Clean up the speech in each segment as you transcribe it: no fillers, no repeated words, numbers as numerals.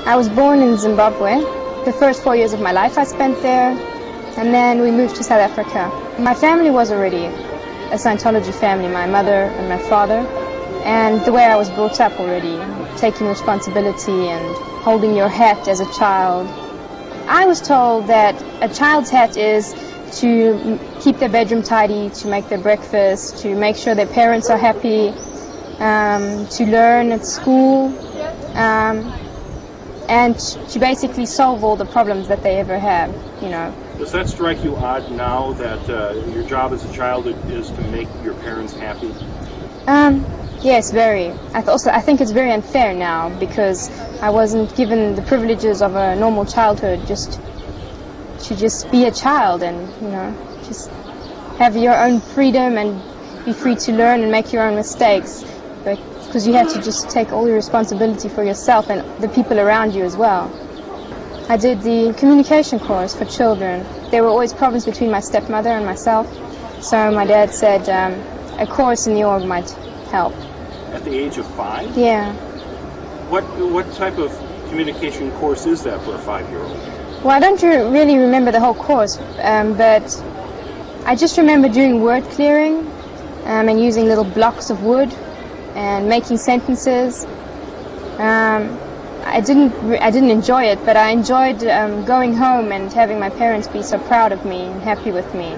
I was born in Zimbabwe. The first 4 years of my life I spent there, and then we moved to South Africa. My family was already a Scientology family, my mother and my father, and the way I was brought up already, taking responsibility and holding your hat as a child. I was told that a child's hat is to keep their bedroom tidy, to make their breakfast, to make sure their parents are happy, to learn at school, and to basically solve all the problems that they ever have, you know. Does that strike you odd now that your job as a child is to make your parents happy? Yes, very. I think it's very unfair now because I wasn't given the privileges of a normal childhood, just be a child and, you know, just have your own freedom and be free to learn and make your own mistakes. Because you have to just take all your responsibility for yourself and the people around you as well. I did the communication course for children. There were always problems between my stepmother and myself, so my dad said a course in the org might help. At the age of 5? Yeah. What type of communication course is that for a 5-year-old? Well, I don't really remember the whole course, but I just remember doing word clearing and using little blocks of wood and making sentences. I didn't enjoy it, but I enjoyed going home and having my parents be so proud of me and happy with me.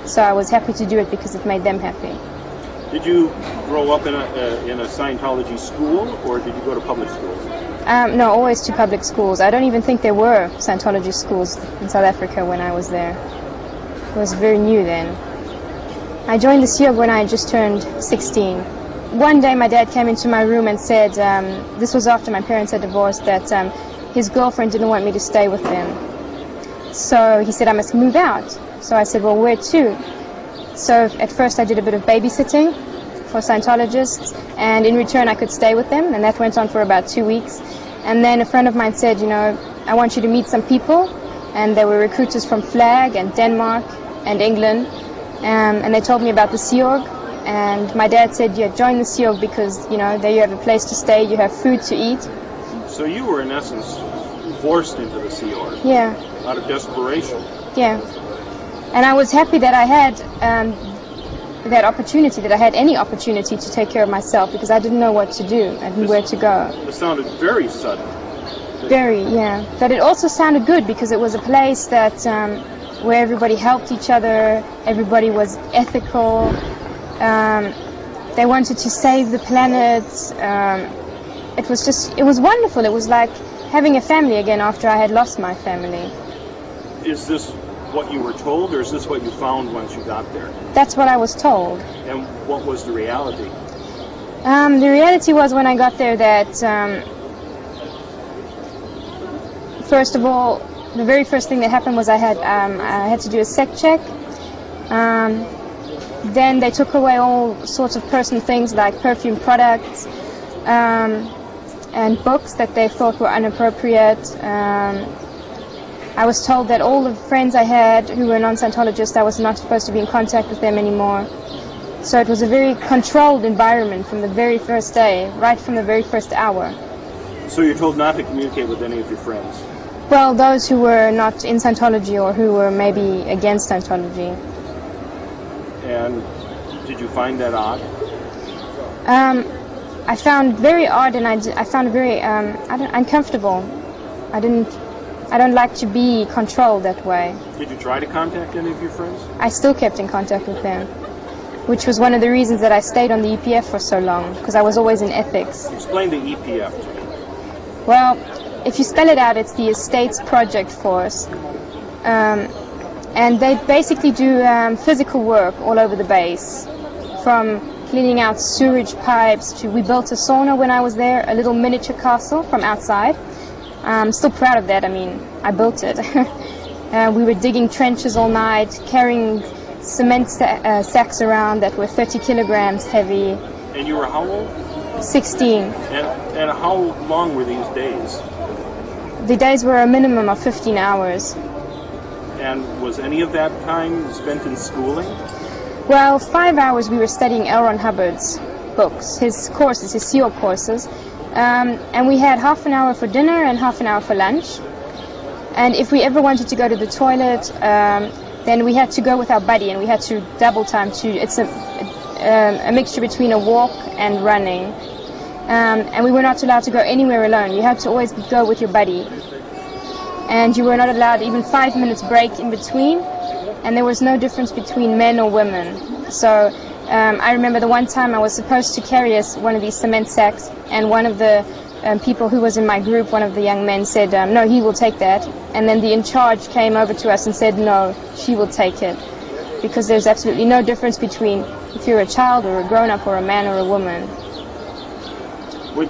So I was happy to do it because it made them happy. Did you grow up in a Scientology school, or did you go to public schools? No, always to public schools. I don't even think there were Scientology schools in South Africa when I was there. It was very new then. I joined the Sea Org when I had just turned 16. One day my dad came into my room and said, this was after my parents had divorced, that his girlfriend didn't want me to stay with them. So he said I must move out. So I said, well, where to? So at first I did a bit of babysitting for Scientologists, and in return I could stay with them, and that went on for about 2 weeks. And then a friend of mine said, you know, I want you to meet some people, and there were recruiters from Flag and Denmark and England, and they told me about the Sea Org. And my dad said, yeah, join the Sea Org because, you know, there you have a place to stay, you have food to eat. So you were, in essence, forced into the Sea Org? Yeah. Out of desperation? Yeah. And I was happy that I had that opportunity, that I had any opportunity to take care of myself, because I didn't know what to do and where to go. It sounded very sudden. Very, yeah. But it also sounded good because it was a place that where everybody helped each other, everybody was ethical. They wanted to save the planet. It was wonderful. It was like having a family again after I had lost my family. Is this what you were told, or is this what you found once you got there? That's what I was told. And what was the reality? The reality was when I got there that, first of all, the very first thing that happened was I had to do a sec check. Then they took away all sorts of personal things like perfume products and books that they thought were inappropriate. I was told that all the friends I had who were non-Scientologists, I was not supposed to be in contact with them anymore. So it was a very controlled environment from the very first day, right from the very first hour. So you're told not to communicate with any of your friends? Well, those who were not in Scientology or who were maybe against Scientology. And did you find that odd? I found it very odd, and I found it very uncomfortable. I don't like to be controlled that way. Did you try to contact any of your friends? I still kept in contact with them, which was one of the reasons that I stayed on the EPF for so long, because I was always in ethics. Explain the EPF to me. Well, if you spell it out, it's the Estates Project Force. And they basically do physical work all over the base, from cleaning out sewage pipes to, we built a sauna when I was there, a little miniature castle from outside. I'm still proud of that. I mean, I built it. We were digging trenches all night, carrying cement sacks around that were 30 kilograms heavy. And you were how old? 16. And how long were these days? The days were a minimum of 15 hours. And was any of that time spent in schooling? Well, 5 hours we were studying L. Ron Hubbard's books, his courses, his Sea Org courses. And we had half an hour for dinner and half an hour for lunch. And if we ever wanted to go to the toilet, then we had to go with our buddy, and we had to double time too. It's a mixture between a walk and running. And we were not allowed to go anywhere alone. You had to always go with your buddy. And you were not allowed even 5 minutes break in between. And there was no difference between men or women. So I remember the one time I was supposed to carry one of these cement sacks, and one of the people who was in my group, one of the young men, said, no, he will take that. And then the in charge came over to us and said, no, she will take it. Because there's absolutely no difference between if you're a child or a grown-up or a man or a woman.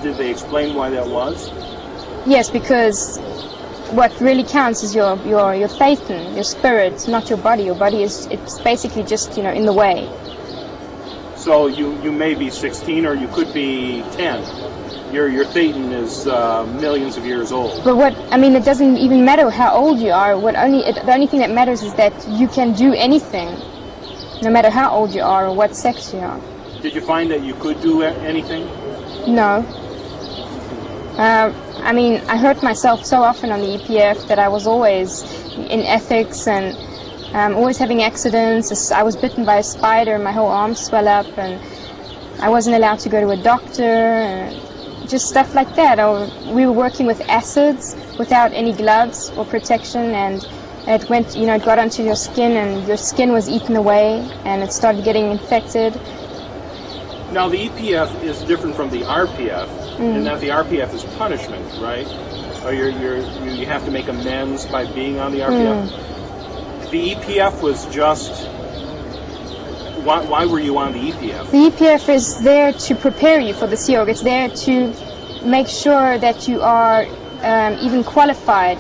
Did they explain why that was? Yes, because what really counts is your faith, your spirit, not your body. Your body it's basically just, in the way. So you may be 16 or you could be 10. Your Thetan is millions of years old. But it doesn't even matter how old you are. The only thing that matters is that you can do anything, no matter how old you are or what sex you are. Did you find that you could do anything? No. I hurt myself so often on the EPF that I was always in ethics and always having accidents. I was bitten by a spider and my whole arm swelled up, and I wasn't allowed to go to a doctor, and just stuff like that. We were working with acids without any gloves or protection, and it went, it got onto your skin, and your skin was eaten away, and it started getting infected. Now the EPF is different from the RPF, in that the RPF is punishment, right? Or you have to make amends by being on the RPF. The EPF was just. Why were you on the EPF? The EPF is there to prepare you for the Sea Org. It's there to make sure that you are even qualified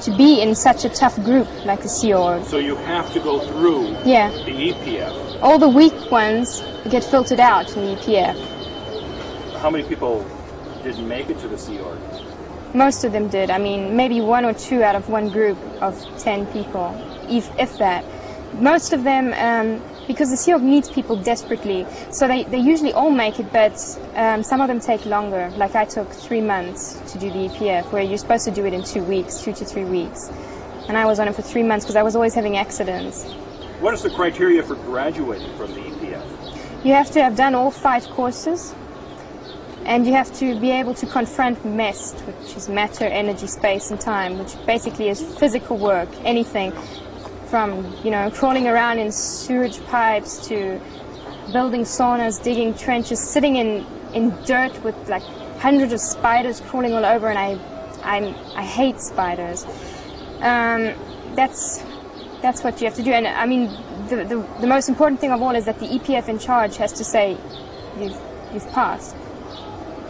to be in such a tough group like the Sea Org. So you have to go through the EPF. All the weak ones get filtered out in the EPF. How many people didn't make it to the Sea Org? Most of them did. Maybe 1 or 2 out of one group of 10 people, if that. Most of them, because the Sea Org needs people desperately, so they usually all make it, but some of them take longer. Like I took 3 months to do the EPF, where you're supposed to do it in 2 weeks, 2 to 3 weeks. And I was on it for 3 months because I was always having accidents. What is the criteria for graduating from the EPF? You have to have done all 5 courses, and you have to be able to confront MEST, which is matter, energy, space, and time, which basically is physical work, anything from, crawling around in sewage pipes to building saunas, digging trenches, sitting in dirt with like hundreds of spiders crawling all over, and I hate spiders. That's what you have to do. And the most important thing of all is that the EPF in charge has to say you've passed.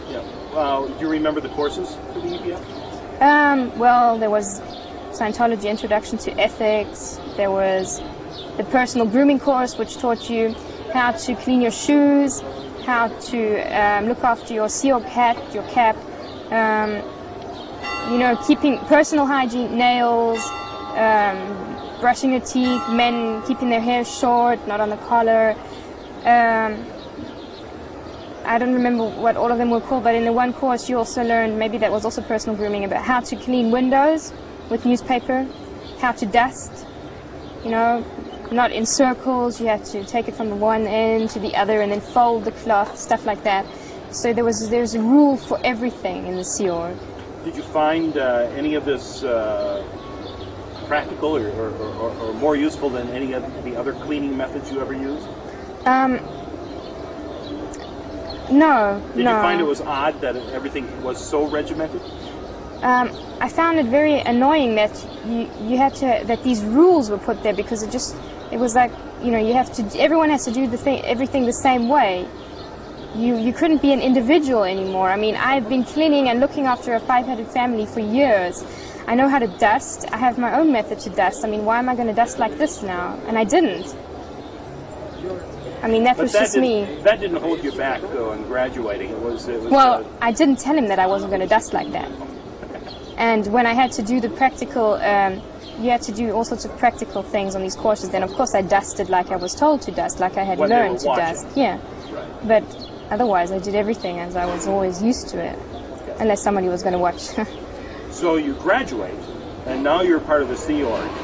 Yeah. Do you remember the courses for the EPF? Well, there was Scientology Introduction to Ethics. There was the personal grooming course, which taught you how to clean your shoes, how to look after your Sea Org hat, your cap, keeping personal hygiene, nails, brushing your teeth, men keeping their hair short, not on the collar. I don't remember what all of them were called, but in the one course you also learned, maybe that was also personal grooming, about how to clean windows with newspaper, how to dust, not in circles. You had to take it from the one end to the other and then fold the cloth, stuff like that. So there's a rule for everything in the Sea Org. Did you find any of this practical or more useful than any of the other cleaning methods you ever used? No. Did you find it was odd that everything was so regimented? I found it very annoying that you had to, that these rules were put there, because it was like, everyone has to do everything the same way. You couldn't be an individual anymore. I've been cleaning and looking after a 500 family for years. I know how to dust. I have my own method to dust. Why am I going to dust like this now? And I didn't. That was just me. That didn't hold you back, though, in graduating. It was well, I didn't tell him that I wasn't going to dust like that. And when I had to do the practical, you had to do all sorts of practical things on these courses. Then, of course, I dusted like I was told to dust, like I had learned to dust. Yeah. Right. But otherwise, I did everything as I was always used to it. unless somebody was going to watch. So you graduate, and now you're part of the Sea Org.